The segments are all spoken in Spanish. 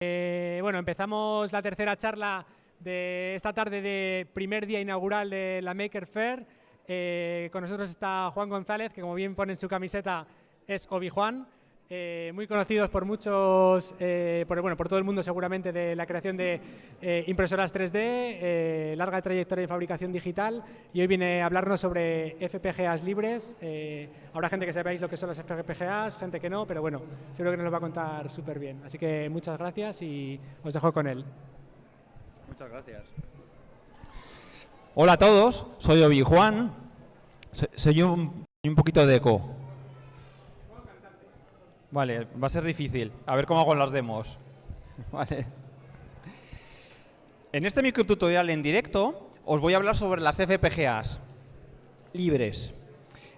Bueno, empezamos la tercera charla de esta tarde de primer día inaugural de la Maker Faire. Con nosotros está Juan González, que como bien pone en su camiseta es Obi-Juan, muy conocidos por muchos, por todo el mundo seguramente, de la creación de impresoras 3D, larga trayectoria en fabricación digital, y hoy viene a hablarnos sobre FPGAs libres. Habrá gente que sepáis lo que son las FPGAs, gente que no, pero bueno, seguro que nos lo va a contar súper bien. Así que muchas gracias y os dejo con él. Muchas gracias. Hola a todos, soy Obi-Juan. Soy un poquito de eco. Vale, va a ser difícil. A ver cómo hago las demos. Vale. En este microtutorial en directo os voy a hablar sobre las FPGAs libres.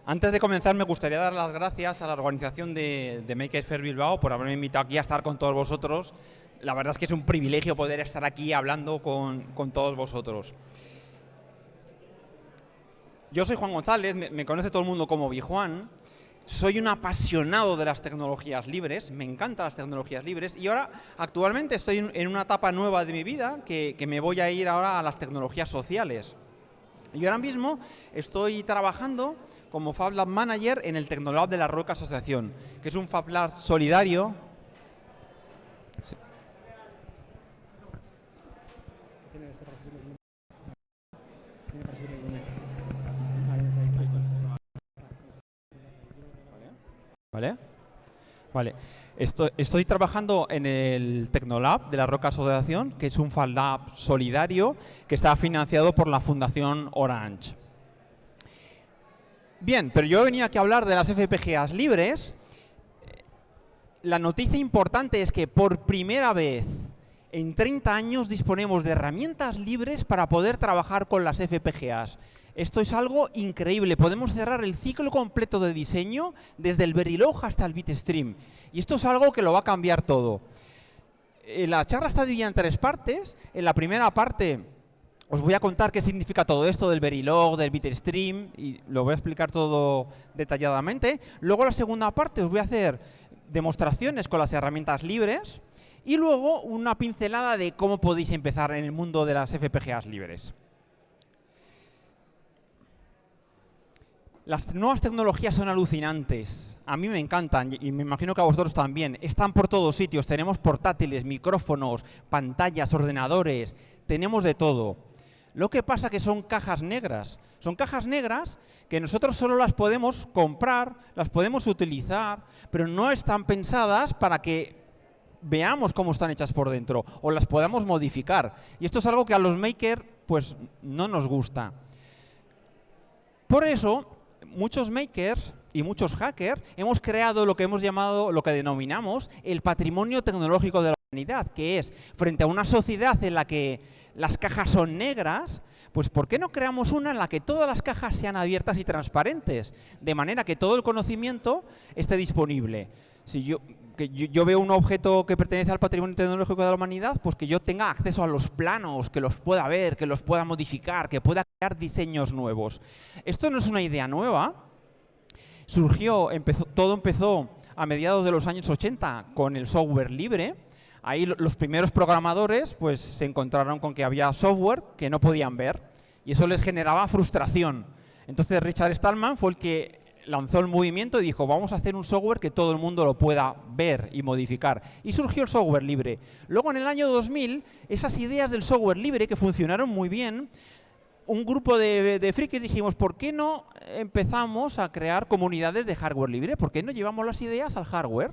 Antes de comenzar me gustaría dar las gracias a la organización de Maker Faire Bilbao por haberme invitado aquí a estar con todos vosotros. La verdad es que es un privilegio poder estar aquí hablando con todos vosotros. Yo soy Juan González, me conoce todo el mundo como Obi-Juan. Soy un apasionado de las tecnologías libres, me encantan las tecnologías libres y ahora actualmente estoy en una etapa nueva de mi vida que me voy a ir ahora a las tecnologías sociales. Y ahora mismo estoy trabajando como Fab Lab Manager en el Tecnolab de la Roca Asociación, que es un Fab Lab solidario. Sí. Vale. Estoy trabajando en el Tecnolab de la Roca Asociación, que es un Fab Lab solidario que está financiado por la Fundación Orange. Bien, pero yo venía aquí a hablar de las FPGAs libres. La noticia importante es que por primera vez en 30 años disponemos de herramientas libres para poder trabajar con las FPGAs. Esto es algo increíble. Podemos cerrar el ciclo completo de diseño desde el Verilog hasta el Bitstream. Y esto es algo que lo va a cambiar todo. La charla está dividida en 3 partes. En la primera parte os voy a contar qué significa todo esto del Verilog, del Bitstream, y lo voy a explicar todo detalladamente. Luego en la segunda parte os voy a hacer demostraciones con las herramientas libres y luego una pincelada de cómo podéis empezar en el mundo de las FPGAs libres. Las nuevas tecnologías son alucinantes. A mí me encantan y me imagino que a vosotros también. Están por todos sitios. Tenemos portátiles, micrófonos, pantallas, ordenadores. Tenemos de todo. Lo que pasa es que son cajas negras. Son cajas negras que nosotros solo las podemos comprar, las podemos utilizar, pero no están pensadas para que veamos cómo están hechas por dentro o las podamos modificar. Y esto es algo que a los makers pues, no nos gusta. Por eso, muchos makers y muchos hackers hemos creado lo que hemos llamado, lo que denominamos el patrimonio tecnológico de la humanidad, que es, frente a una sociedad en la que las cajas son negras, pues ¿por qué no creamos una en la que todas las cajas sean abiertas y transparentes? De manera que todo el conocimiento esté disponible. Si yo veo un objeto que pertenece al patrimonio tecnológico de la humanidad, pues que yo tenga acceso a los planos, que los pueda ver, que los pueda modificar, que pueda crear diseños nuevos. Esto no es una idea nueva. Todo empezó a mediados de los años 80 con el software libre. Ahí los primeros programadores pues, se encontraron con que había software que no podían ver y eso les generaba frustración. Entonces Richard Stallman fue el que lanzó el movimiento y dijo, vamos a hacer un software que todo el mundo lo pueda ver y modificar. Y surgió el software libre. Luego, en el año 2000, esas ideas del software libre, que funcionaron muy bien, un grupo de frikis dijimos, ¿por qué no empezamos a crear comunidades de hardware libre? ¿Por qué no llevamos las ideas al hardware?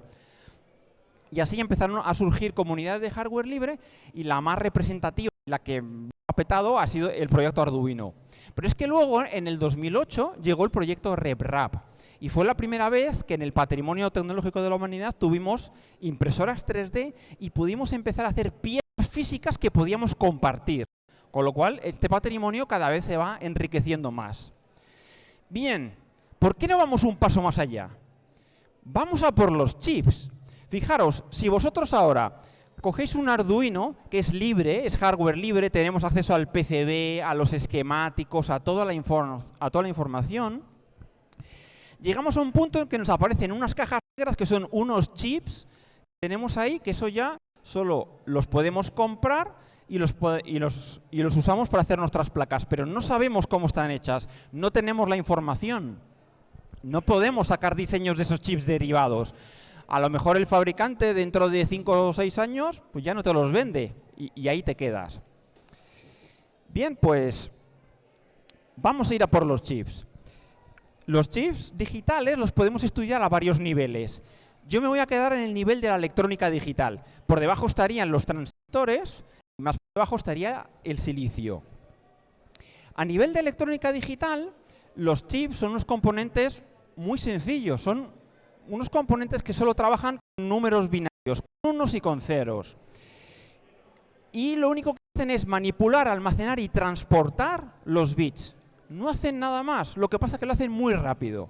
Y así empezaron a surgir comunidades de hardware libre y la más representativa, la que ha petado, ha sido el proyecto Arduino. Pero es que luego, en el 2008, llegó el proyecto RepRap. Y fue la primera vez que en el patrimonio tecnológico de la humanidad tuvimos impresoras 3D y pudimos empezar a hacer piezas físicas que podíamos compartir. Con lo cual, este patrimonio cada vez se va enriqueciendo más. Bien, ¿por qué no vamos un paso más allá? Vamos a por los chips. Fijaros, si vosotros ahora cogéis un Arduino, que es libre, es hardware libre, tenemos acceso al PCB, a los esquemáticos, a toda la información, llegamos a un punto en que nos aparecen unas cajas negras que son unos chips que tenemos ahí, que eso ya solo los podemos comprar y los usamos para hacer nuestras placas, pero no sabemos cómo están hechas, no tenemos la información. No podemos sacar diseños de esos chips derivados. A lo mejor el fabricante dentro de 5 o 6 años pues ya no te los vende y ahí te quedas. Bien, pues vamos a ir a por los chips. Los chips digitales los podemos estudiar a varios niveles. Yo me voy a quedar en el nivel de la electrónica digital. Por debajo estarían los transistores y más por debajo estaría el silicio. A nivel de electrónica digital, los chips son unos componentes muy sencillos. Son unos componentes que solo trabajan con números binarios, con unos y con ceros. Y lo único que hacen es manipular, almacenar y transportar los bits. No hacen nada más, lo que pasa es que lo hacen muy rápido.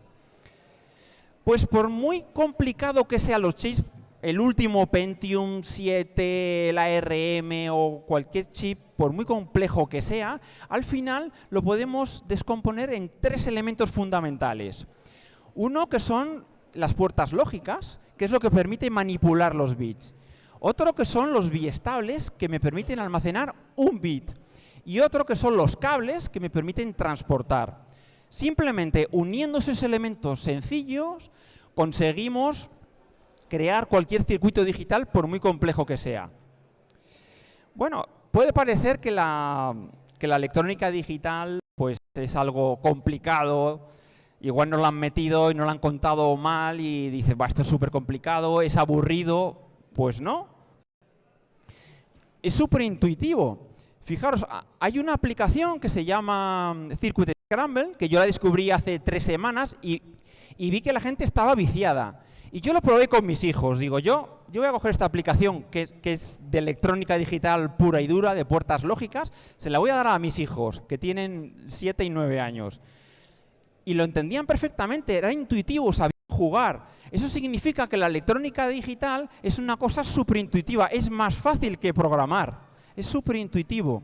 Pues por muy complicado que sean los chips, el último Pentium 7, la ARM o cualquier chip, por muy complejo que sea, al final lo podemos descomponer en 3 elementos fundamentales. Uno que son las puertas lógicas, que es lo que permite manipular los bits. Otro que son los biestables, que me permiten almacenar un bit. Y otro que son los cables, que me permiten transportar. Simplemente uniendo esos elementos sencillos, conseguimos crear cualquier circuito digital, por muy complejo que sea. Bueno, puede parecer que la electrónica digital pues, es algo complicado. Igual nos lo han metido y nos lo han contado mal y dices, esto es súper complicado, es aburrido. Pues no. Es súper intuitivo. Fijaros, hay una aplicación que se llama Circuit Scramble, que yo la descubrí hace 3 semanas y vi que la gente estaba viciada. Y yo lo probé con mis hijos. Digo, yo voy a coger esta aplicación que es de electrónica digital pura y dura, de puertas lógicas, se la voy a dar a mis hijos, que tienen 7 y 9 años. Y lo entendían perfectamente, era intuitivo, sabían jugar. Eso significa que la electrónica digital es una cosa súper intuitiva, es más fácil que programar, es súper intuitivo.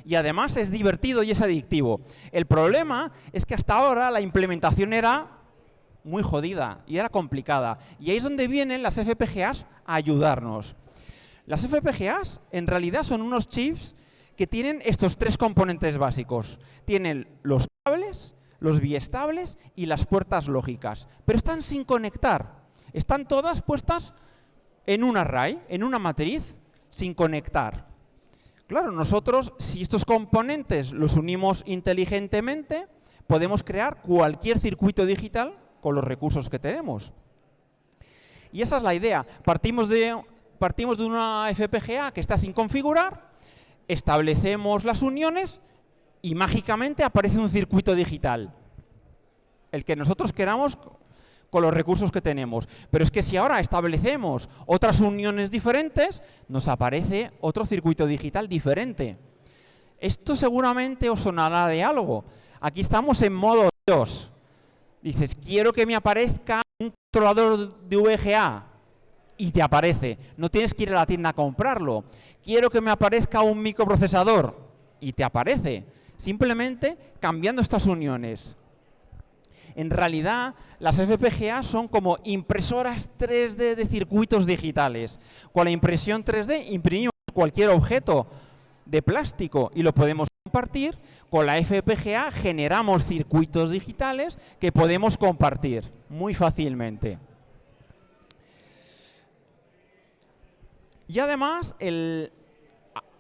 Y además es divertido y es adictivo. El problema es que hasta ahora la implementación era muy jodida y era complicada. Y ahí es donde vienen las FPGAs a ayudarnos. Las FPGAs en realidad son unos chips que tienen estos 3 componentes básicos. Tienen los cables, los biestables y las puertas lógicas. Pero están sin conectar. Están todas puestas en un array, en una matriz, sin conectar. Claro, nosotros, si estos componentes los unimos inteligentemente, podemos crear cualquier circuito digital con los recursos que tenemos. Y esa es la idea. Partimos de una FPGA que está sin configurar, establecemos las uniones y mágicamente aparece un circuito digital. El que nosotros queramos con los recursos que tenemos. Pero es que si ahora establecemos otras uniones diferentes, nos aparece otro circuito digital diferente. Esto seguramente os sonará de algo. Aquí estamos en modo Dios. Dices, quiero que me aparezca un controlador de VGA. Y te aparece. No tienes que ir a la tienda a comprarlo. Quiero que me aparezca un microprocesador. Y te aparece. Simplemente cambiando estas uniones. En realidad, las FPGA son como impresoras 3D de circuitos digitales. Con la impresión 3D imprimimos cualquier objeto de plástico y lo podemos compartir. Con la FPGA generamos circuitos digitales que podemos compartir muy fácilmente. Y además,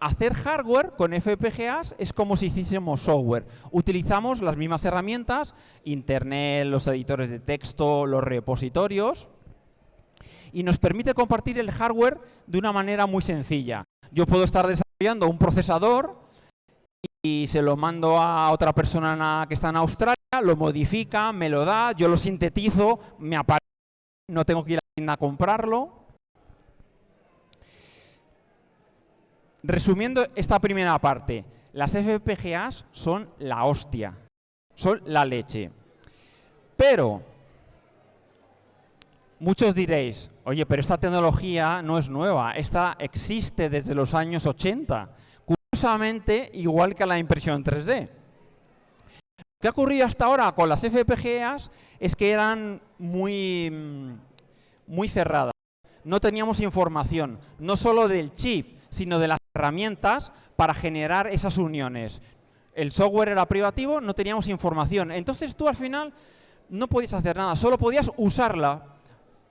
hacer hardware con FPGAs es como si hiciésemos software. Utilizamos las mismas herramientas, Internet, los editores de texto, los repositorios, y nos permite compartir el hardware de una manera muy sencilla. Yo puedo estar desarrollando un procesador y se lo mando a otra persona que está en Australia, lo modifica, me lo da, yo lo sintetizo, me aparece, no tengo que ir a la tienda a comprarlo. Resumiendo esta primera parte, las FPGAs son la hostia, son la leche. Pero muchos diréis, oye, pero esta tecnología no es nueva, esta existe desde los años 80, curiosamente igual que la impresión 3D. Lo que ha ocurrido hasta ahora con las FPGAs es que eran muy cerradas. no teníamos información, no solo del chip, sino de las herramientas para generar esas uniones. El software era privativo, no teníamos información. Entonces tú al final no podías hacer nada, solo podías usarla,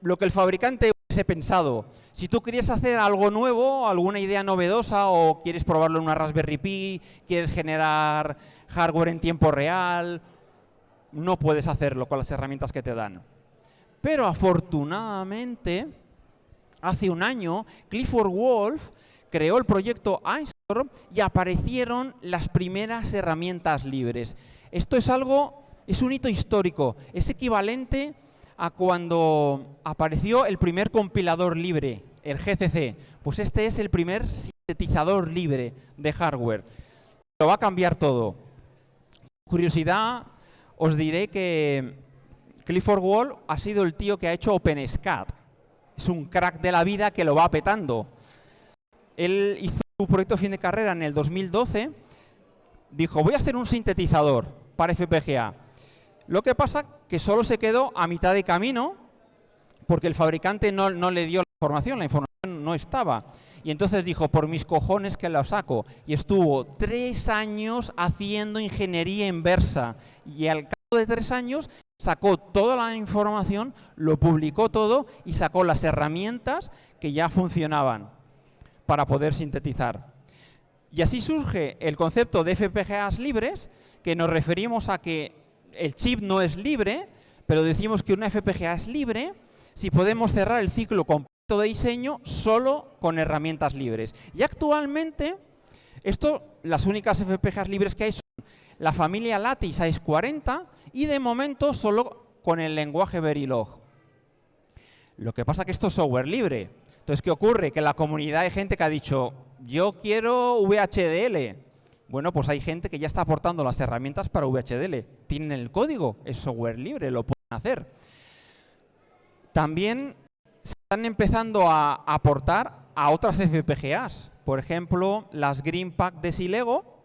lo que el fabricante hubiese pensado. Si tú querías hacer algo nuevo, alguna idea novedosa, o quieres probarlo en una Raspberry Pi, quieres generar hardware en tiempo real, no puedes hacerlo con las herramientas que te dan. Pero afortunadamente, hace un año, Clifford Wolf creó el proyecto iStorm y aparecieron las primeras herramientas libres. Esto es un hito histórico, es equivalente a cuando apareció el primer compilador libre, el GCC. Pues este es el primer sintetizador libre de hardware. Lo va a cambiar todo. Curiosidad, os diré que Clifford Wolf ha sido el tío que ha hecho OpenSCAD. Es un crack de la vida que lo va petando. Él hizo su proyecto de fin de carrera en el 2012. Dijo, voy a hacer un sintetizador para FPGA. Lo que pasa que solo se quedó a mitad de camino porque el fabricante no le dio la información no estaba. Y entonces dijo, por mis cojones que lo saco. Y estuvo 3 años haciendo ingeniería inversa. Y al cabo de 3 años sacó toda la información, lo publicó todo y sacó las herramientas que ya funcionaban para poder sintetizar. Y así surge el concepto de FPGAs libres, que nos referimos a que el chip no es libre, pero decimos que una FPGA es libre si podemos cerrar el ciclo completo de diseño solo con herramientas libres. Y actualmente, las únicas FPGAs libres que hay son la familia Lattice AIS40 y de momento solo con el lenguaje Verilog. Lo que pasa es que esto es software libre. Entonces, ¿qué ocurre? Que en la comunidad hay gente que ha dicho, yo quiero VHDL. Bueno, pues hay gente que ya está aportando las herramientas para VHDL. Tienen el código, es software libre, lo pueden hacer. También se están empezando a aportar a otras FPGAs. Por ejemplo, las GreenPack de Silego.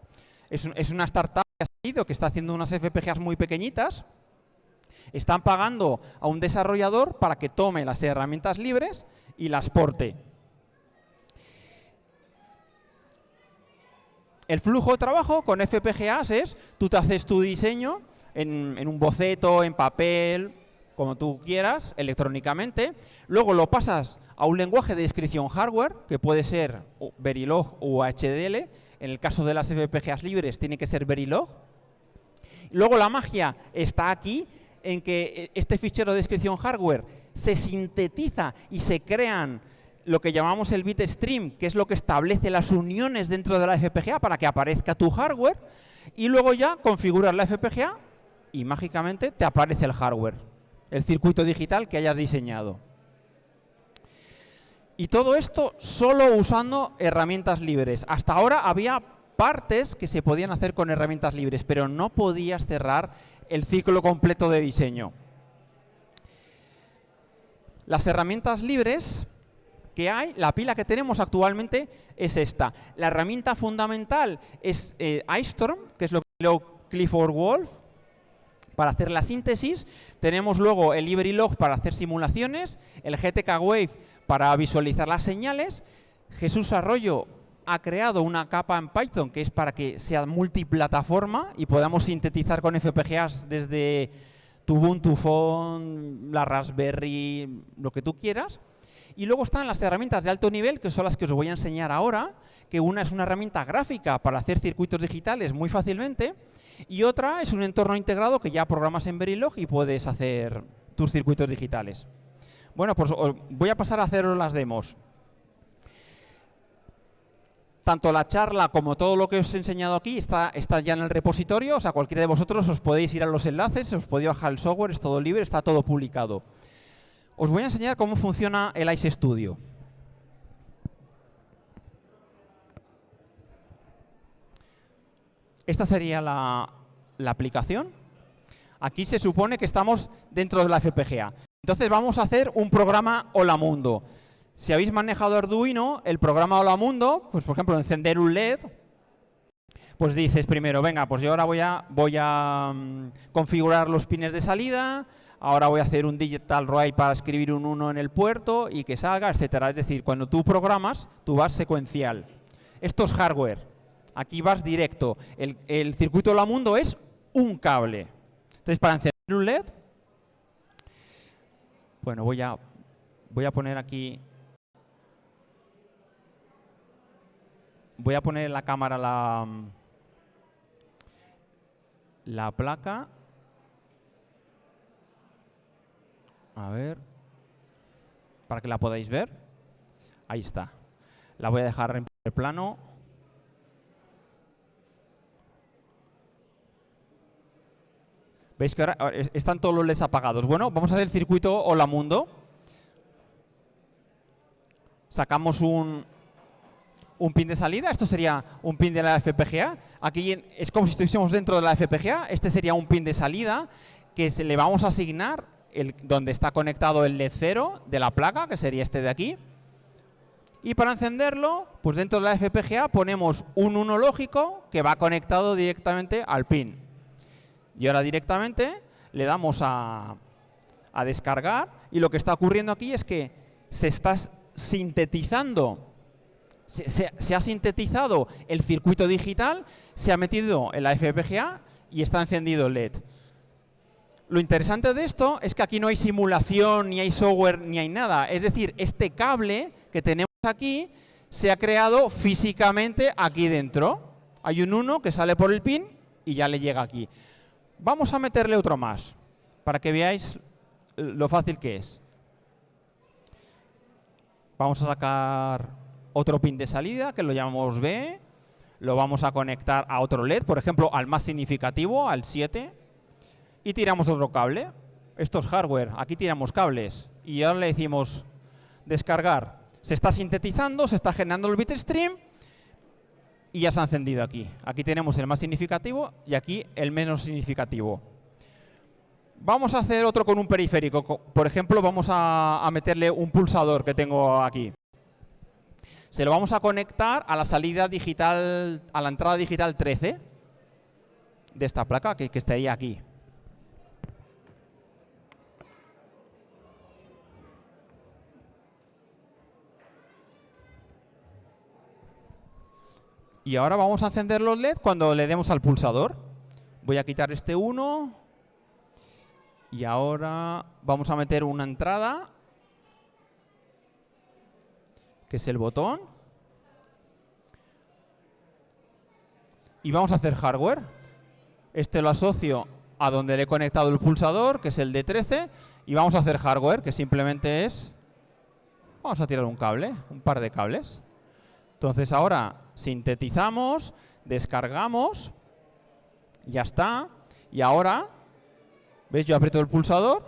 Es una startup que está haciendo unas FPGAs muy pequeñitas. Están pagando a un desarrollador para que tome las herramientas libres y las porte. El flujo de trabajo con FPGAs es, tú te haces tu diseño en un boceto, en papel, como tú quieras, electrónicamente. Luego lo pasas a un lenguaje de descripción hardware, que puede ser Verilog o HDL. En el caso de las FPGAs libres tiene que ser Verilog. Luego la magia está aquí, en que este fichero de descripción hardware se sintetiza y se crean lo que llamamos el bitstream, que es lo que establece las uniones dentro de la FPGA para que aparezca tu hardware, y luego ya configuras la FPGA y mágicamente te aparece el hardware, el circuito digital que hayas diseñado. Y todo esto solo usando herramientas libres. Hasta ahora había partes que se podían hacer con herramientas libres, pero no podías cerrar el ciclo completo de diseño. Las herramientas libres que hay, la pila que tenemos actualmente es esta. La herramienta fundamental es iStorm, que es lo que creó Clifford Wolf para hacer la síntesis. Tenemos luego el Verilog para hacer simulaciones, el GTK Wave para visualizar las señales. Jesús Arroyo ha creado una capa en Python que es para que sea multiplataforma y podamos sintetizar con FPGAs desde tu Ubuntu Phone, la Raspberry, lo que tú quieras. Y luego están las herramientas de alto nivel, que son las que os voy a enseñar ahora, que una es una herramienta gráfica para hacer circuitos digitales muy fácilmente, y otra es un entorno integrado que ya programas en Verilog y puedes hacer tus circuitos digitales. Bueno, pues voy a pasar a haceros las demos. Tanto la charla como todo lo que os he enseñado aquí está ya en el repositorio, o sea, cualquiera de vosotros os podéis ir a los enlaces, os podéis bajar el software, es todo libre, está todo publicado. Os voy a enseñar cómo funciona el Ice Studio. Esta sería la aplicación. Aquí se supone que estamos dentro de la FPGA. Entonces vamos a hacer un programa Hola Mundo. Si habéis manejado Arduino, el programa Hola Mundo, pues por ejemplo encender un LED, pues dices primero, venga, pues yo ahora voy a configurar los pines de salida, ahora voy a hacer un digital write para escribir un 1 en el puerto y que salga, etcétera. Es decir, cuando tú programas, tú vas secuencial. Esto es hardware. Aquí vas directo. El circuito de la mundo es un cable. Entonces, para encender un LED, bueno, voy a poner aquí, voy a poner en la cámara la placa. A ver, para que la podáis ver. Ahí está. La voy a dejar en primer plano. ¿Veis que ahora están todos los LEDs apagados? Bueno, vamos a hacer el circuito Hola Mundo. Sacamos un pin de salida. Esto sería un pin de la FPGA. Aquí es como si estuviésemos dentro de la FPGA. Este sería un pin de salida que le vamos a asignar donde está conectado el LED 0 de la placa, que sería este de aquí. Y para encenderlo, pues dentro de la FPGA ponemos un 1 lógico que va conectado directamente al pin. Y ahora directamente le damos a descargar y lo que está ocurriendo aquí es que se está sintetizando, se ha sintetizado el circuito digital, se ha metido en la FPGA y está encendido el LED. Lo interesante de esto es que aquí no hay simulación, ni hay software, ni hay nada. Es decir, este cable que tenemos aquí se ha creado físicamente aquí dentro. Hay un 1 que sale por el pin y ya le llega aquí. Vamos a meterle otro más, para que veáis lo fácil que es. Vamos a sacar otro pin de salida, que lo llamamos B. Lo vamos a conectar a otro LED, por ejemplo, al más significativo, al 7. Y tiramos otro cable. Esto es hardware, aquí tiramos cables. Y ahora le decimos descargar. Se está sintetizando, se está generando el bitstream. Y ya se ha encendido aquí. Aquí tenemos el más significativo y aquí el menos significativo. Vamos a hacer otro con un periférico. Por ejemplo, vamos a meterle un pulsador que tengo aquí. Se lo vamos a conectar a la salida digital, a la entrada digital 13 de esta placa que estaría aquí. Y ahora vamos a encender los LED cuando le demos al pulsador. Voy a quitar este 1. Y ahora vamos a meter una entrada, que es el botón. Y vamos a hacer hardware. Este lo asocio a donde le he conectado el pulsador, que es el de 13. Y vamos a hacer hardware, que simplemente es... Vamos a tirar un cable, un par de cables. Entonces ahora sintetizamos, descargamos, ya está. Y ahora, ¿veis? Yo aprieto el pulsador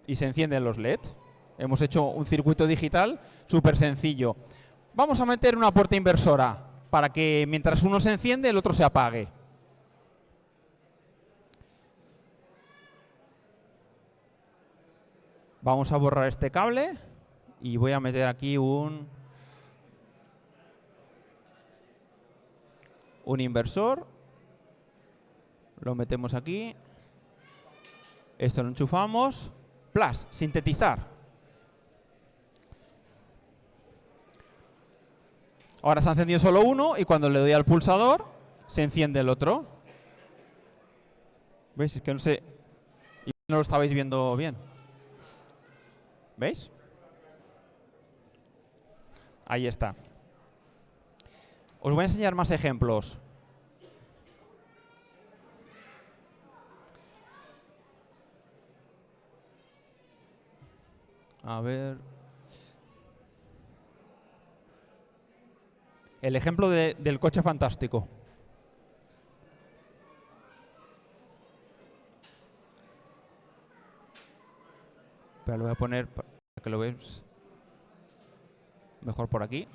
y se encienden los LED. Hemos hecho un circuito digital súper sencillo. Vamos a meter una puerta inversora para que mientras uno se enciende, el otro se apague. Vamos a borrar este cable y voy a meter aquí un inversor. Lo metemos aquí. Esto lo enchufamos. Plus, sintetizar. Ahora se ha encendido solo uno y cuando le doy al pulsador se enciende el otro. ¿Veis? Es que no sé. No lo estabais viendo bien. ¿Veis? Ahí está. Os voy a enseñar más ejemplos. A ver. El ejemplo del coche fantástico. Pero lo voy a poner para que lo veáis mejor por aquí.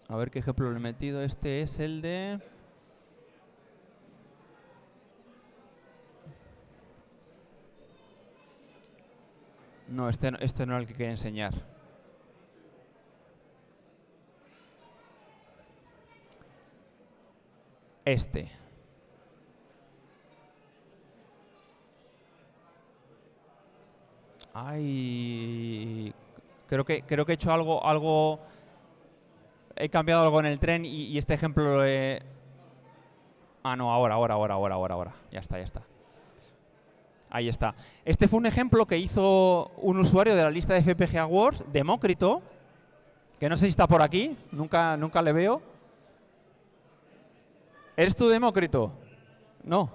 A ver qué ejemplo le he metido. Este es el de... No, este no es el que quería enseñar. Este. Ay, creo que he hecho algo, he cambiado algo en el tren y este ejemplo lo he... Ah, no, ahora. Ya está. Ahí está. Este fue un ejemplo que hizo un usuario de la lista de FPGA Wars, Demócrito, que no sé si está por aquí, nunca le veo. ¿Eres tú, Demócrito? No.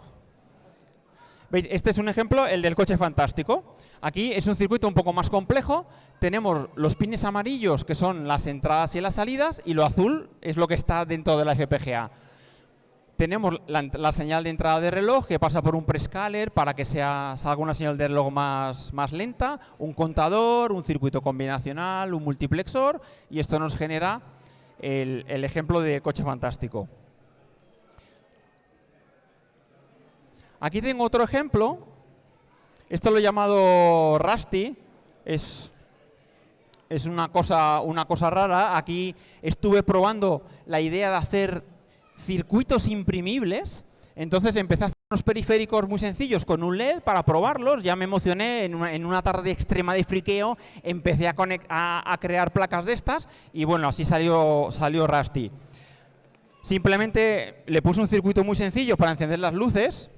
¿Veis? Este es un ejemplo, el del coche fantástico. Aquí es un circuito un poco más complejo. Tenemos los pines amarillos, que son las entradas y las salidas, y lo azul es lo que está dentro de la FPGA. Tenemos la señal de entrada de reloj, que pasa por un prescaler para que salga una señal de reloj más lenta, un contador, un circuito combinacional, un multiplexor, y esto nos genera el ejemplo de coche fantástico. Aquí tengo otro ejemplo. Esto lo he llamado Rusty. Es una cosa rara. Aquí estuve probando la idea de hacer circuitos imprimibles. Entonces empecé a hacer unos periféricos muy sencillos con un LED para probarlos. Ya me emocioné en una tarde extrema de friqueo. Empecé a crear placas de estas y bueno, así salió Rusty. Simplemente le puse un circuito muy sencillo para encender las luces.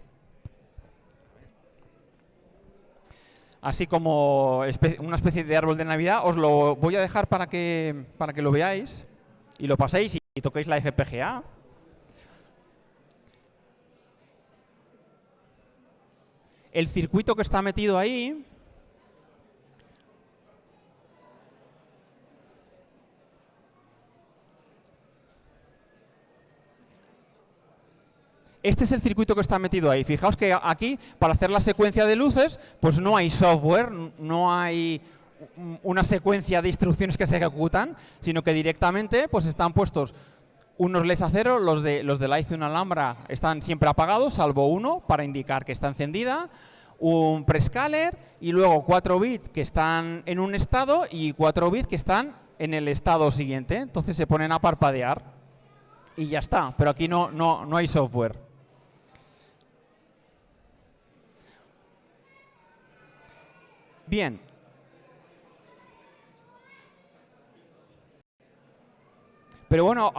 Así como una especie de árbol de Navidad. Os lo voy a dejar para que lo veáis y lo paséis y toquéis la FPGA. El circuito que está metido ahí este es el circuito que está metido ahí. Fijaos que aquí, para hacer la secuencia de luces, pues no hay software, no hay una secuencia de instrucciones que se ejecutan, sino que directamente pues están puestos unos LEDs a cero. Los de la IZUN Alhambra están siempre apagados, salvo uno para indicar que está encendida, un prescaler y luego 4 bits que están en un estado y 4 bits que están en el estado siguiente. Entonces se ponen a parpadear y ya está, pero aquí no hay software. Bien. Pero bueno,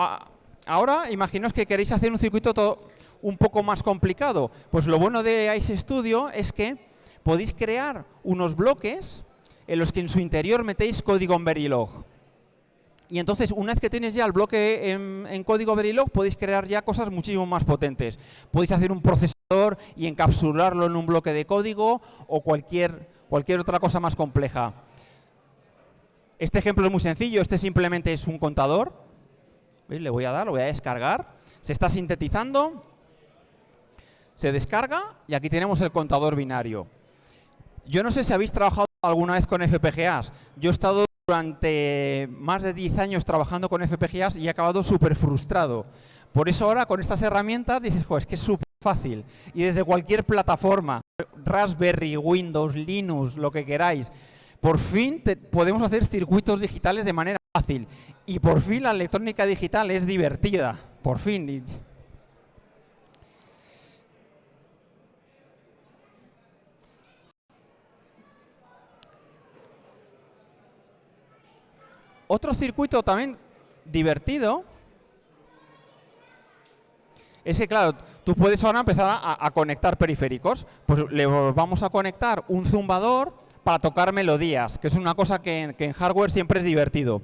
ahora imaginaos que queréis hacer un circuito un poco más complicado. Pues lo bueno de Ice Studio es que podéis crear unos bloques en los que en su interior metéis código en Verilog. Y entonces, una vez que tenéis ya el bloque en código Verilog, podéis crear ya cosas muchísimo más potentes. Podéis hacer un procesador y encapsularlo en un bloque de código o cualquier otra cosa más compleja. Este ejemplo es muy sencillo. Este simplemente es un contador. ¿Veis? Le voy a dar, lo voy a descargar. Se está sintetizando. Se descarga y aquí tenemos el contador binario. Yo no sé si habéis trabajado alguna vez con FPGAs. Yo he estado durante más de 10 años trabajando con FPGAs y he acabado súper frustrado. Por eso ahora con estas herramientas dices, es que es súper fácil. Y desde cualquier plataforma, Raspberry, Windows, Linux, lo que queráis, por fin podemos hacer circuitos digitales de manera fácil. Y por fin la electrónica digital es divertida. Por fin. Otro circuito también divertido es que, claro, tú puedes ahora empezar a conectar periféricos. Pues le vamos a conectar un zumbador para tocar melodías, que es una cosa que en hardware siempre es divertido.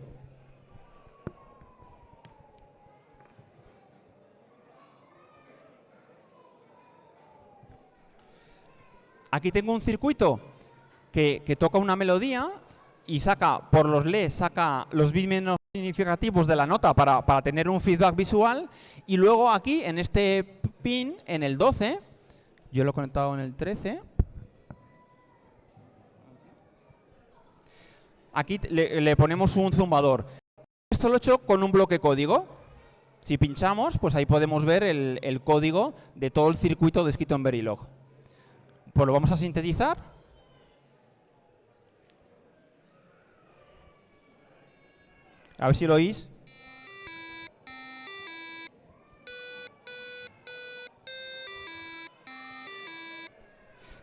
Aquí tengo un circuito que toca una melodía y saca por los LEDs, saca los bits menos significativos de la nota para tener un feedback visual. Y luego aquí, en este pin, en el 12, yo lo he conectado en el 13. Aquí le ponemos un zumbador. Esto lo he hecho con un bloque código. Si pinchamos, pues ahí podemos ver el código de todo el circuito descrito en Verilog. Pues lo vamos a sintetizar. A ver si lo oís.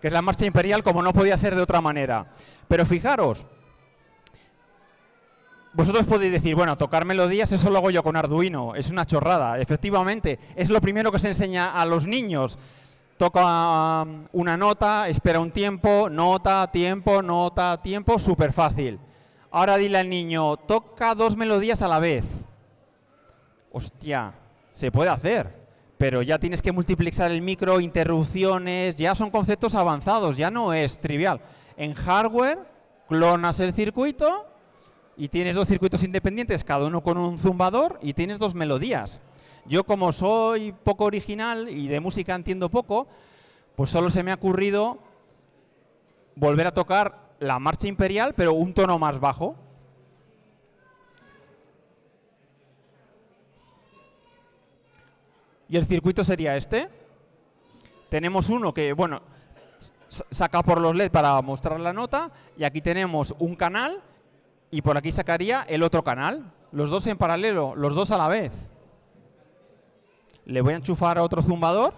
Que es la marcha imperial como no podía ser de otra manera. Pero fijaros, vosotros podéis decir, bueno, tocar melodías, eso lo hago yo con Arduino, es una chorrada. Efectivamente, es lo primero que se enseña a los niños. Toca una nota, espera un tiempo, nota, tiempo, súper fácil. Ahora dile al niño, toca 2 melodías a la vez. Hostia, se puede hacer. Pero ya tienes que multiplexar el micro, interrupciones, ya son conceptos avanzados, ya no es trivial. En hardware, clonas el circuito y tienes 2 circuitos independientes, cada uno con un zumbador, y tienes 2 melodías. Yo, como soy poco original y de música entiendo poco, pues solo se me ha ocurrido volver a tocar la marcha imperial, pero un tono más bajo. Y el circuito sería este. Tenemos uno que, bueno, saca por los LED para mostrar la nota, y aquí tenemos un canal, y por aquí sacaría el otro canal. Los dos en paralelo, los dos a la vez. Le voy a enchufar a otro zumbador.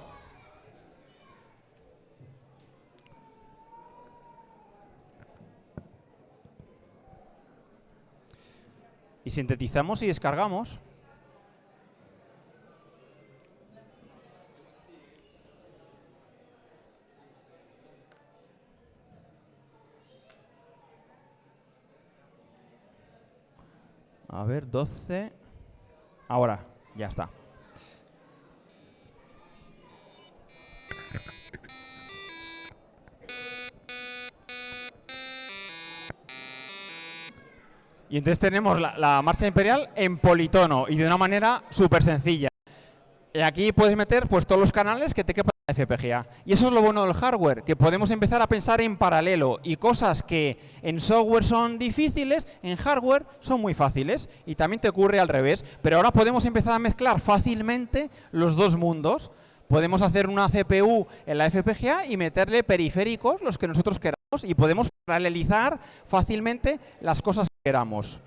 Y sintetizamos y descargamos. A ver, 12. Ahora, ya está. Y entonces tenemos la marcha imperial en politono y de una manera súper sencilla. Y aquí puedes meter pues todos los canales que te quepan en la FPGA. Y eso es lo bueno del hardware, que podemos empezar a pensar en paralelo, y cosas que en software son difíciles, en hardware son muy fáciles, y también te ocurre al revés. Pero ahora podemos empezar a mezclar fácilmente los dos mundos. Podemos hacer una CPU en la FPGA y meterle periféricos, los que nosotros queramos, y podemos paralelizar fácilmente las cosas que queramos.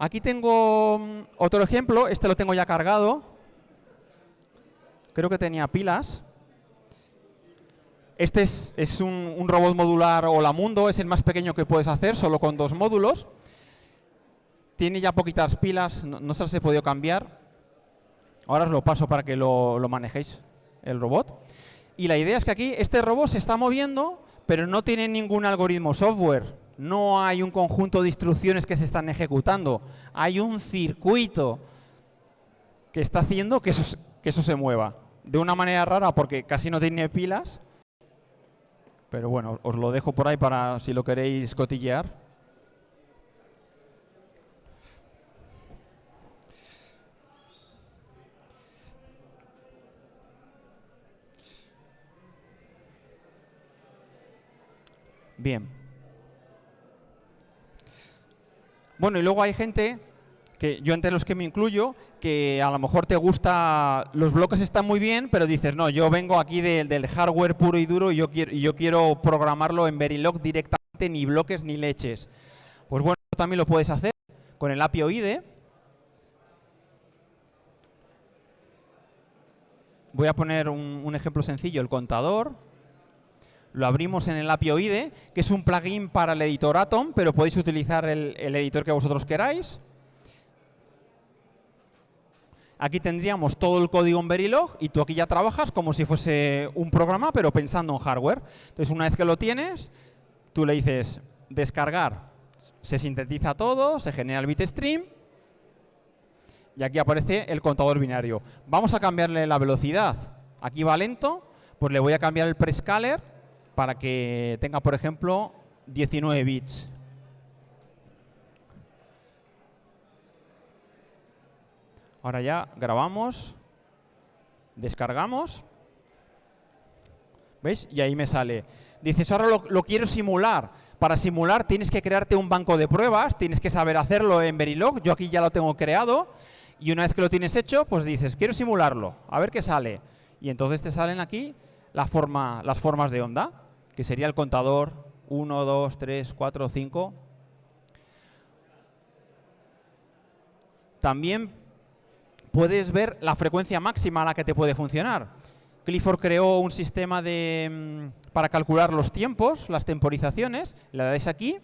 Aquí tengo otro ejemplo, este lo tengo ya cargado. Creo que tenía pilas. Este es un robot modular Olamundo, es el más pequeño que puedes hacer, solo con 2 módulos. Tiene ya poquitas pilas, no se las he podido cambiar. Ahora os lo paso para que lo manejéis, el robot. Y la idea es que aquí este robot se está moviendo, pero no tiene ningún algoritmo software. No hay un conjunto de instrucciones que se están ejecutando. Hay un circuito que está haciendo que eso se mueva. De una manera rara, porque casi no tiene pilas. Pero bueno, os lo dejo por ahí para si lo queréis cotillear. Bien. Bueno, y luego hay gente, que yo entre los que me incluyo, que a lo mejor te gusta, los bloques están muy bien, pero dices, no, yo vengo aquí del hardware puro y duro y yo quiero programarlo en Verilog directamente, ni bloques ni leches. Pues bueno, también lo puedes hacer con el API OIDE. Voy a poner un ejemplo sencillo, el contador. Lo abrimos en el API OIDE, que es un plugin para el editor Atom, pero podéis utilizar el editor que vosotros queráis. Aquí tendríamos todo el código en Verilog y tú aquí ya trabajas como si fuese un programa, pero pensando en hardware. Entonces, una vez que lo tienes, tú le dices descargar, se sintetiza todo, se genera el bitstream y aquí aparece el contador binario. Vamos a cambiarle la velocidad. Aquí va lento, pues le voy a cambiar el prescaler para que tenga, por ejemplo, 19 bits. Ahora ya grabamos, descargamos, ¿veis? Y ahí me sale. Dices, ahora lo quiero simular. Para simular tienes que crearte un banco de pruebas, tienes que saber hacerlo en Verilog. Yo aquí ya lo tengo creado. Y una vez que lo tienes hecho, pues dices, quiero simularlo, a ver qué sale. Y entonces te salen aquí las formas de onda, que sería el contador 1, 2, 3, 4, 5. también puedes ver la frecuencia máxima a la que te puede funcionar. Clifford creó un sistema para calcular los tiempos, las temporizaciones. Le dais aquí.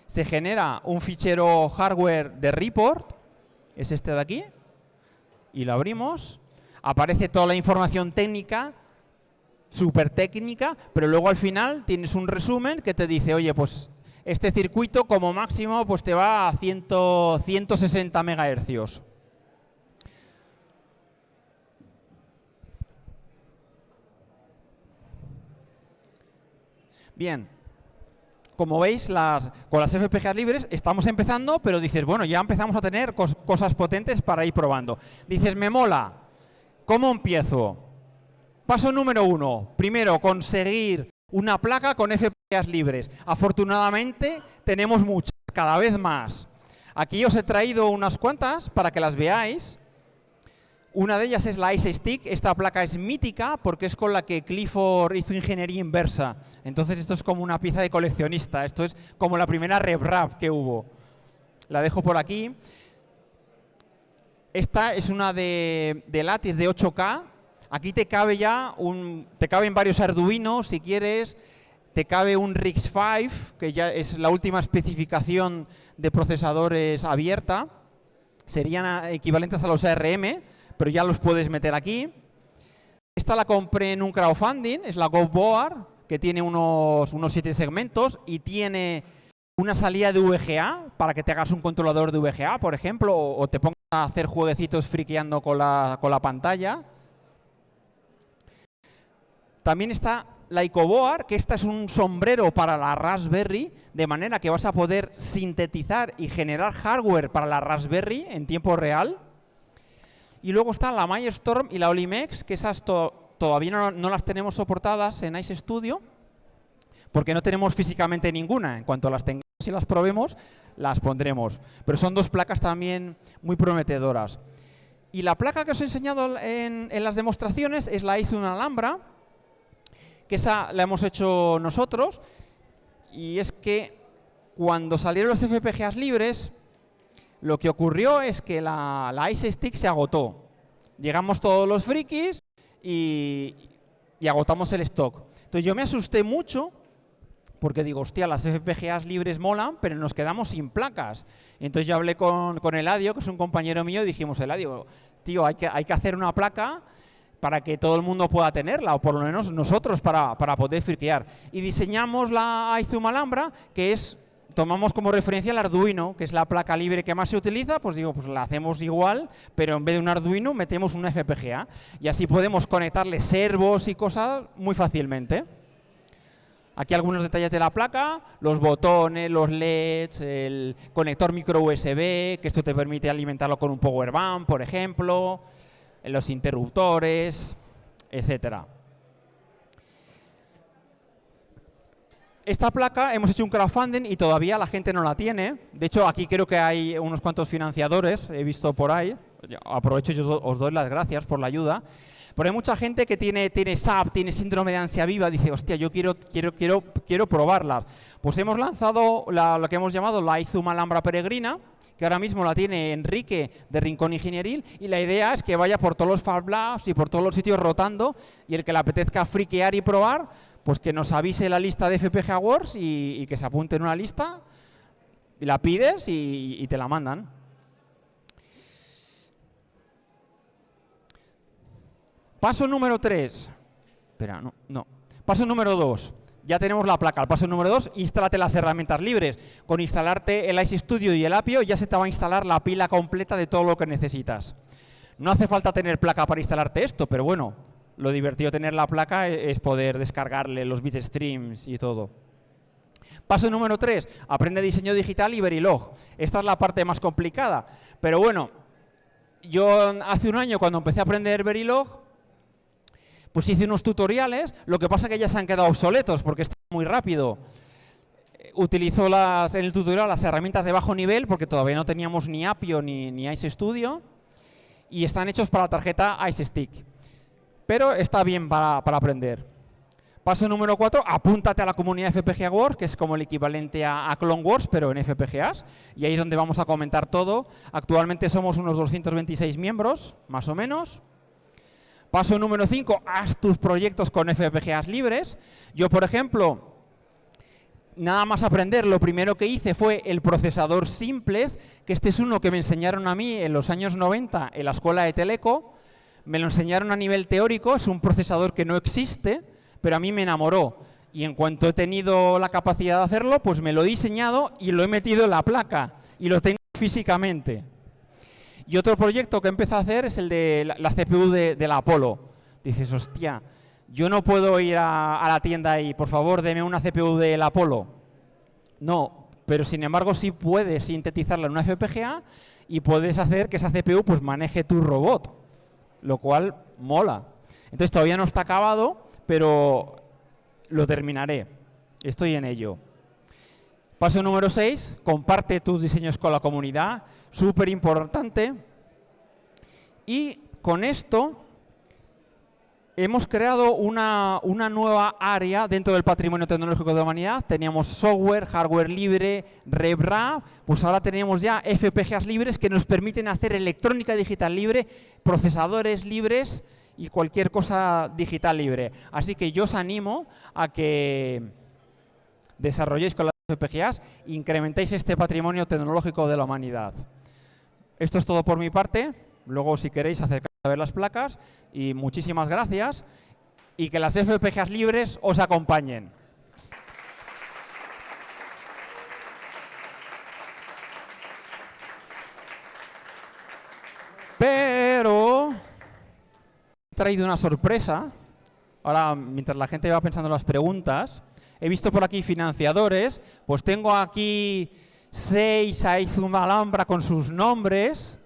Se genera un fichero hardware de report, es este de aquí, y lo abrimos. Aparece toda la información técnica, súper técnica, pero luego al final tienes un resumen que te dice, oye, pues este circuito como máximo pues te va a 160 megahercios. Bien, como veis, con las FPGAs libres estamos empezando, pero dices, bueno, ya empezamos a tener cosas potentes para ir probando. Dices, me mola, ¿cómo empiezo? Paso número 1, primero conseguir una placa con FPGAs libres. Afortunadamente tenemos muchas, cada vez más. Aquí os he traído unas cuantas para que las veáis. Una de ellas es la Ice Stick. Esta placa es mítica porque es con la que Clifford hizo ingeniería inversa. Entonces esto es como una pieza de coleccionista. Esto es como la primera RevRap que hubo. La dejo por aquí. Esta es una de Lattice de 8K. Aquí te cabe te caben varios Arduino si quieres. Te cabe un RISC-V, que ya es la última especificación de procesadores abierta. Serían equivalentes a los ARM, pero ya los puedes meter aquí. Esta la compré en un crowdfunding, es la GoBoard, que tiene unos 7 segmentos y tiene una salida de VGA para que te hagas un controlador de VGA, por ejemplo, o te pongas a hacer jueguecitos friqueando con la pantalla. También está la IcoBoard, que esta es un sombrero para la Raspberry, de manera que vas a poder sintetizar y generar hardware para la Raspberry en tiempo real. Y luego está la Milestorm y la Olimex, que esas todavía no las tenemos soportadas en Ice Studio, porque no tenemos físicamente ninguna. En cuanto las tengamos y las probemos, las pondremos. Pero son dos placas también muy prometedoras. Y la placa que os he enseñado en las demostraciones es la Ice Alhambra, que esa la hemos hecho nosotros. Y es que cuando salieron los FPGAs libres, lo que ocurrió es que la Ice Stick se agotó. Llegamos todos los frikis y agotamos el stock. Entonces yo me asusté mucho porque digo, hostia, las FPGAs libres molan, pero nos quedamos sin placas. Entonces yo hablé con Eladio, que es un compañero mío, y dijimos, Eladio, tío, hay que hacer una placa para que todo el mundo pueda tenerla, o por lo menos nosotros para poder friquear. Y diseñamos la iZoom Alhambra, que tomamos como referencia el Arduino, que es la placa libre que más se utiliza, pues digo, pues la hacemos igual, pero en vez de un Arduino metemos una FPGA. Y así podemos conectarle servos y cosas muy fácilmente. Aquí algunos detalles de la placa, los botones, los LEDs, el conector micro USB, que esto te permite alimentarlo con un power bank, por ejemplo, los interruptores, etcétera. Esta placa hemos hecho un crowdfunding y todavía la gente no la tiene. De hecho, aquí creo que hay unos cuantos financiadores, he visto por ahí. Aprovecho y os doy las gracias por la ayuda. Pero hay mucha gente que tiene SAP, tiene síndrome de ansia viva, dice, hostia, yo quiero probarlas. Pues hemos lanzado lo que hemos llamado la iZoom Alhambra Peregrina, que ahora mismo la tiene Enrique de Rincón Ingenieril, y la idea es que vaya por todos los Fab Labs y por todos los sitios rotando, y el que le apetezca friquear y probar, pues que nos avise la lista de FPGA Wars y que se apunte en una lista, y la pides y te la mandan. Paso número 3. Espera, no. Paso número 2. Ya tenemos la placa. El paso número 2, instálate las herramientas libres. Con instalarte el Ice Studio y el Apio ya se te va a instalar la pila completa de todo lo que necesitas. No hace falta tener placa para instalarte esto, pero bueno, lo divertido de tener la placa es poder descargarle los bitstreams y todo. Paso número 3, aprende diseño digital y Verilog. Esta es la parte más complicada. Pero bueno, yo hace un año cuando empecé a aprender Verilog, pues hice unos tutoriales, lo que pasa es que ya se han quedado obsoletos porque está muy rápido. Utilizo en el tutorial las herramientas de bajo nivel porque todavía no teníamos ni Apio ni Ice Studio y están hechos para la tarjeta Ice Stick. Pero está bien para aprender. Paso número 4, apúntate a la comunidad FPGA Wars, que es como el equivalente a Clone Wars, pero en FPGAs. Y ahí es donde vamos a comentar todo. Actualmente somos unos 226 miembros, más o menos. Paso número 5, haz tus proyectos con FPGAs libres. Yo, por ejemplo, nada más aprender, lo primero que hice fue el procesador Simplex, que este es uno que me enseñaron a mí en los años 90 en la escuela de Teleco. Me lo enseñaron a nivel teórico, es un procesador que no existe, pero a mí me enamoró. Y en cuanto he tenido la capacidad de hacerlo, pues me lo he diseñado y lo he metido en la placa. Y lo tengo físicamente. Y otro proyecto que empecé a hacer es el de la CPU de la Apollo. Dices, hostia, yo no puedo ir a la tienda y, por favor, deme una CPU del Apollo. No, pero sin embargo sí puedes sintetizarla en una FPGA y puedes hacer que esa CPU pues maneje tu robot, lo cual mola. Entonces todavía no está acabado, pero lo terminaré. Estoy en ello. Paso número 6, comparte tus diseños con la comunidad. Súper importante. Y con esto hemos creado una nueva área dentro del patrimonio tecnológico de la humanidad. Teníamos software, hardware libre, RevRAM. Pues ahora tenemos ya FPGAs libres que nos permiten hacer electrónica digital libre, procesadores libres y cualquier cosa digital libre. Así que yo os animo a que desarrolléis con las FPGAs e incrementéis este patrimonio tecnológico de la humanidad. Esto es todo por mi parte. Luego, si queréis, acercaros a ver las placas. Y muchísimas gracias. Y que las FPGAs libres os acompañen. Pero he traído una sorpresa. Ahora, mientras la gente va pensando en las preguntas, he visto por aquí financiadores. Pues tengo aquí 6 Aizum Alhambra con sus nombres,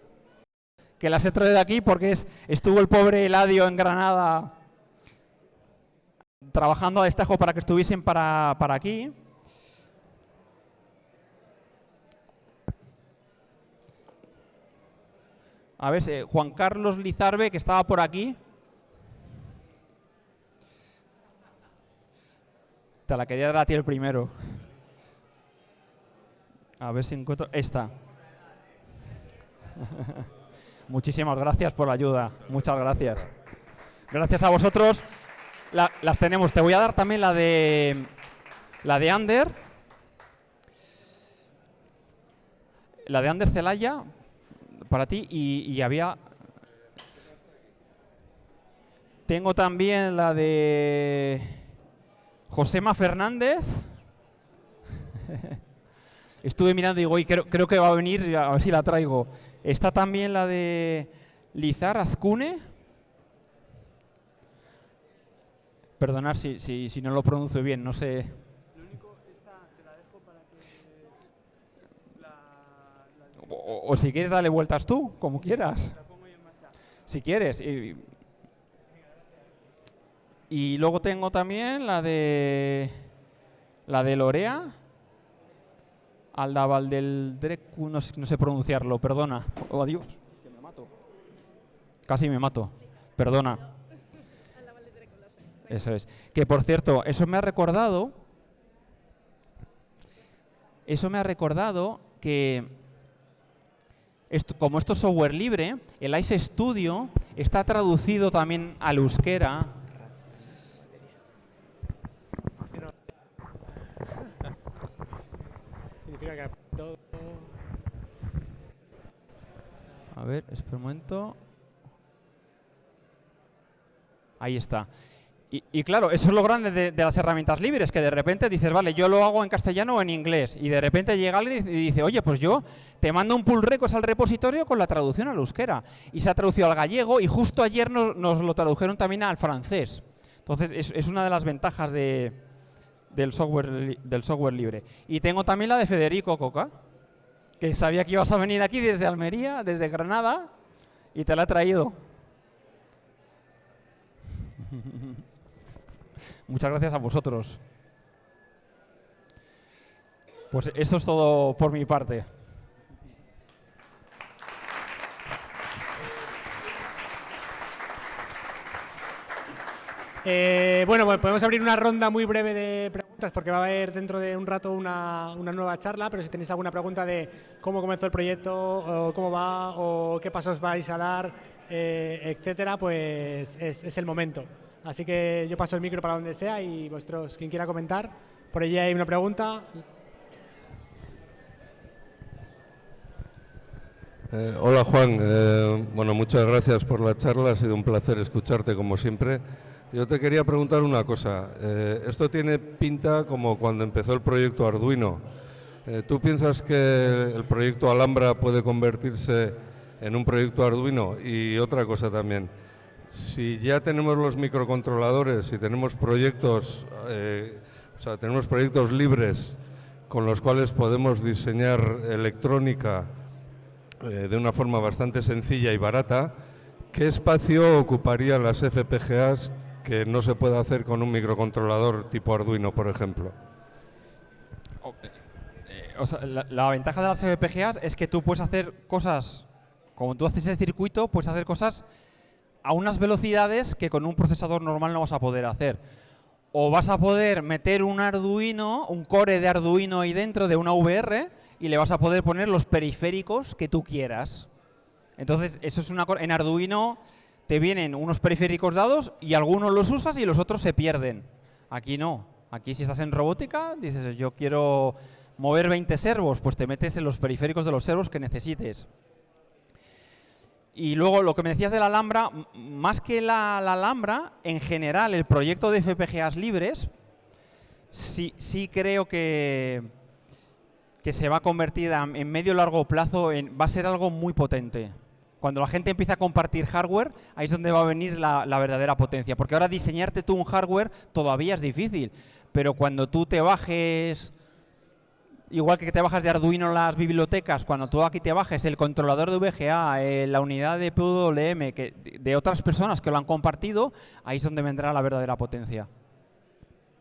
que las he traído de aquí porque estuvo el pobre Eladio en Granada trabajando a destajo para que estuviesen para aquí. A ver, Juan Carlos Lizarbe, que estaba por aquí. Te la quería dar a ti el primero. A ver si encuentro esta. Muchísimas gracias por la ayuda. Muchas gracias. Gracias a vosotros. Las tenemos. Te voy a dar también la de Ander. La de Ander Celaya para ti. Y había... Tengo también la de Josema Fernández. Estuve mirando y digo, creo que va a venir, a ver si la traigo. Está también la de Lizar Azcune. Perdonad si no lo pronuncio bien, no sé. Lo único, esta te la dejo para que o si quieres darle vueltas tú, como quieras. la pongo yo en marcha. Si quieres. Y luego tengo también la de Lorea. Aldaval del Drecu, no sé pronunciarlo, perdona. Oh, adiós, que me mato. Casi me mato, perdona. Eso es. Que por cierto, eso me ha recordado que como esto es software libre, el Ice Studio está traducido también al euskera. Significa que todo... A ver, espera un momento. Ahí está. Y claro, eso es lo grande de las herramientas libres, que de repente dices, vale, yo lo hago en castellano o en inglés, y de repente llega alguien y dice, oye, pues yo te mando un pull request al repositorio con la traducción al euskera. Y se ha traducido al gallego, y justo ayer nos lo tradujeron también al francés. Entonces, es una de las ventajas del software libre. Y tengo también la de Federico Coca, que sabía que ibas a venir aquí desde Almería, desde Granada, y te la he traído. Muchas gracias a vosotros. Pues eso es todo por mi parte. Bueno, pues podemos abrir una ronda muy breve de preguntas porque va a haber dentro de un rato una nueva charla, pero si tenéis alguna pregunta de cómo comenzó el proyecto, o cómo va, o qué pasos vais a dar, etcétera, pues es el momento. Así que yo paso el micro para donde sea y vosotros, quien quiera comentar. Por allí hay una pregunta. Hola Juan, bueno, muchas gracias por la charla, ha sido un placer escucharte como siempre. Yo te quería preguntar una cosa, esto tiene pinta como cuando empezó el proyecto Arduino. ¿Tú piensas que el proyecto Alhambra puede convertirse en un proyecto Arduino? Y otra cosa también, si ya tenemos los microcontroladores y tenemos proyectos, tenemos proyectos libres con los cuales podemos diseñar electrónica de una forma bastante sencilla y barata, ¿qué espacio ocuparían las FPGAs que no se puede hacer con un microcontrolador tipo Arduino, por ejemplo? La ventaja de las FPGAs es que tú puedes hacer cosas, como tú haces el circuito, puedes hacer cosas a unas velocidades que con un procesador normal no vas a poder hacer. O vas a poder meter un Arduino, un core de Arduino ahí dentro de una VR y le vas a poder poner los periféricos que tú quieras. Entonces, eso es en Arduino te vienen unos periféricos dados y algunos los usas y los otros se pierden. Aquí no. Aquí si estás en robótica, dices, yo quiero mover 20 servos, pues te metes en los periféricos de los servos que necesites. Y luego lo que me decías de la Alhambra, más que la Alhambra, en general el proyecto de FPGAs libres, sí creo que se va a convertir en medio y largo plazo, va a ser algo muy potente. Cuando la gente empieza a compartir hardware, ahí es donde va a venir la verdadera potencia. Porque ahora diseñarte tú un hardware todavía es difícil, pero cuando tú te bajes, igual que te bajas de Arduino las bibliotecas, cuando tú aquí te bajes el controlador de VGA, la unidad de PWM de otras personas que lo han compartido, ahí es donde vendrá la verdadera potencia.